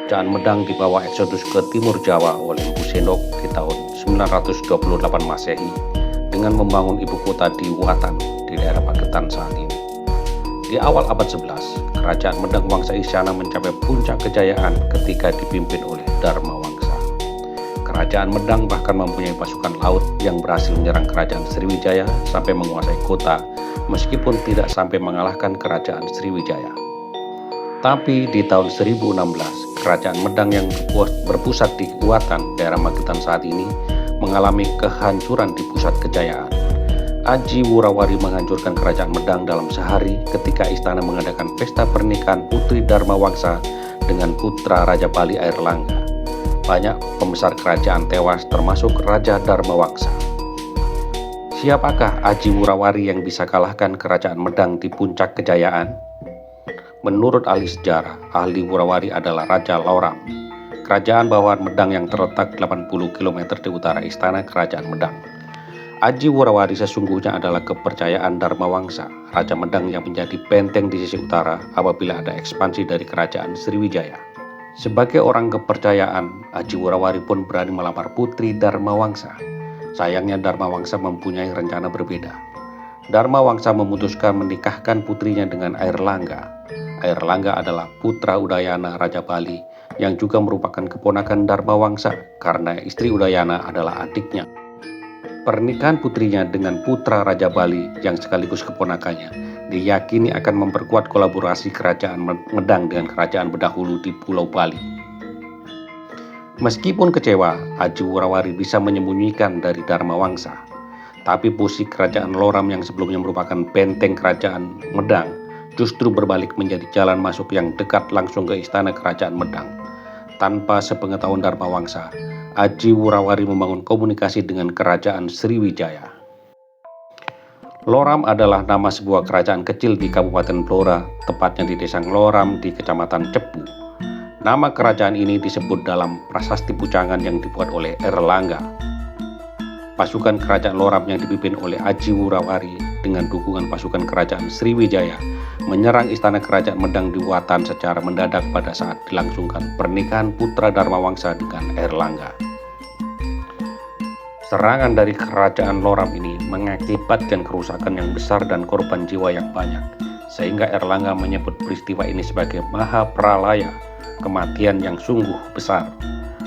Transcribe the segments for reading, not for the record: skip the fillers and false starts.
Kerajaan Medang dibawa eksodus ke timur Jawa oleh Empu Sendok di tahun 928 Masehi dengan membangun ibu kota di Watan di daerah Pagetan saat ini. Di awal abad 11, Kerajaan Medang Wangsa Isyana mencapai puncak kejayaan ketika dipimpin oleh Dharma Wangsa. Kerajaan Medang bahkan mempunyai pasukan laut yang berhasil menyerang Kerajaan Sriwijaya sampai menguasai kota, meskipun tidak sampai mengalahkan Kerajaan Sriwijaya. Tapi di tahun 1016, Kerajaan Medang yang berpusat di Watan, daerah Magetan saat ini, mengalami kehancuran di pusat kejayaan. Aji Wurawari menghancurkan Kerajaan Medang dalam sehari ketika istana mengadakan pesta pernikahan Putri Dharma Wangsa dengan putra Raja Bali Airlangga. Banyak pembesar kerajaan tewas termasuk Raja Dharma Wangsa. Siapakah Aji Wurawari yang bisa kalahkan Kerajaan Medang di puncak kejayaan? Menurut ahli sejarah, ahli Wurawari adalah Raja Loram, kerajaan bawahan Medang yang terletak 80 km di utara istana Kerajaan Medang. Aji Wurawari sesungguhnya adalah kepercayaan Dharma Wangsa, Raja Medang yang menjadi benteng di sisi utara apabila ada ekspansi dari Kerajaan Sriwijaya. Sebagai orang kepercayaan, Aji Wurawari pun berani melamar putri Dharma Wangsa. Sayangnya Dharma Wangsa mempunyai rencana berbeda. Dharma Wangsa memutuskan menikahkan putrinya dengan Airlangga. Airlangga adalah putra Udayana Raja Bali yang juga merupakan keponakan Dharma Wangsa karena istri Udayana adalah adiknya. Pernikahan putrinya dengan putra Raja Bali yang sekaligus keponakannya diyakini akan memperkuat kolaborasi Kerajaan Medang dengan kerajaan berdahulu di Pulau Bali. Meskipun kecewa, Aji Wurawari bisa menyembunyikan dari Dharma Wangsa. Tapi posisi Kerajaan Loram yang sebelumnya merupakan benteng Kerajaan Medang justru berbalik menjadi jalan masuk yang dekat langsung ke istana Kerajaan Medang. Tanpa sepengetahuan Dharma Wangsa, Aji Wurawari membangun komunikasi dengan Kerajaan Sriwijaya. Loram adalah nama sebuah kerajaan kecil di Kabupaten Blora, tepatnya di Desa Loram di Kecamatan Cepu. Nama kerajaan ini disebut dalam prasasti Pucangan yang dibuat oleh Airlangga. Pasukan Kerajaan Loram yang dipimpin oleh Aji Wurawari dengan dukungan pasukan Kerajaan Sriwijaya menyerang istana Kerajaan Medang di Watan secara mendadak pada saat dilangsungkan pernikahan putra Dharma Wangsa dengan Airlangga. Serangan dari Kerajaan Loram ini mengakibatkan kerusakan yang besar dan korban jiwa yang banyak, sehingga Airlangga menyebut peristiwa ini sebagai Mahapralaya, kematian yang sungguh besar.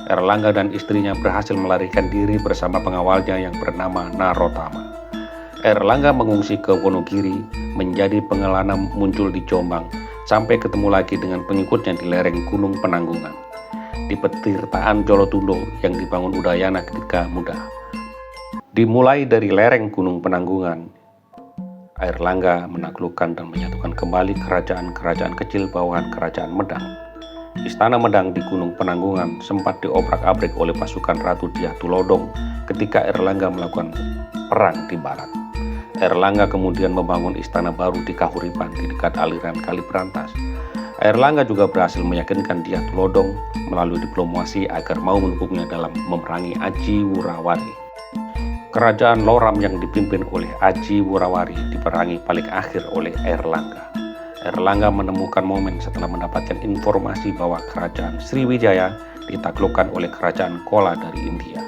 Airlangga dan istrinya berhasil melarikan diri bersama pengawalnya yang bernama Narotama. Airlangga mengungsi ke Wonogiri, menjadi pengelana muncul di Jombang, sampai ketemu lagi dengan pengikutnya di lereng Gunung Penanggungan, di petirtaan Jolotundo yang dibangun Udayana ketika muda. Dimulai dari lereng Gunung Penanggungan, Airlangga menaklukkan dan menyatukan kembali kerajaan-kerajaan kecil bawahan Kerajaan Medang. Istana Medang di Gunung Penanggungan sempat diobrak-abrik oleh pasukan Ratu Dyah Tulodong ketika Airlangga melakukan perang di barat. Airlangga kemudian membangun istana baru di Kahuripan di dekat aliran Kali Berantas. Airlangga juga berhasil meyakinkan Dyah Tulodong melalui diplomasi agar mau mendukungnya dalam memerangi Aji Wurawari. Kerajaan Loram yang dipimpin oleh Aji Wurawari diperangi paling akhir oleh Airlangga. Airlangga menemukan momen setelah mendapatkan informasi bahwa Kerajaan Sriwijaya ditaklukkan oleh Kerajaan Kola dari India.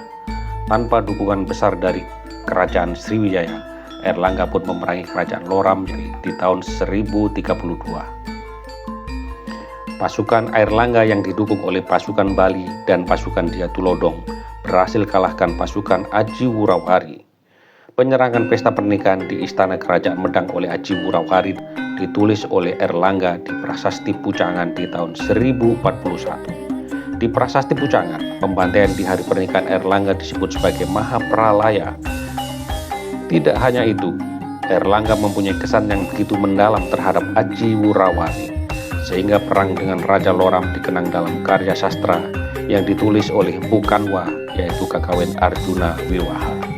Tanpa dukungan besar dari Kerajaan Sriwijaya, Airlangga pun memerangi Kerajaan Loram di tahun 1032. Pasukan Airlangga yang didukung oleh pasukan Bali dan pasukan Dyah Tulodong berhasil kalahkan pasukan Aji Wurawari. Penyerangan pesta pernikahan di istana Kerajaan Medang oleh Aji Wurawari ditulis oleh Airlangga di Prasasti Pucangan di tahun 1041. Di Prasasti Pucangan, pembantaian di hari pernikahan Airlangga disebut sebagai Mahapralaya. Tidak hanya itu, Airlangga mempunyai kesan yang begitu mendalam terhadap Aji Wurawari, sehingga perang dengan Raja Loram dikenang dalam karya sastra yang ditulis oleh Empu Kanwa, yaitu Kakawin Arjuna Wiwaha.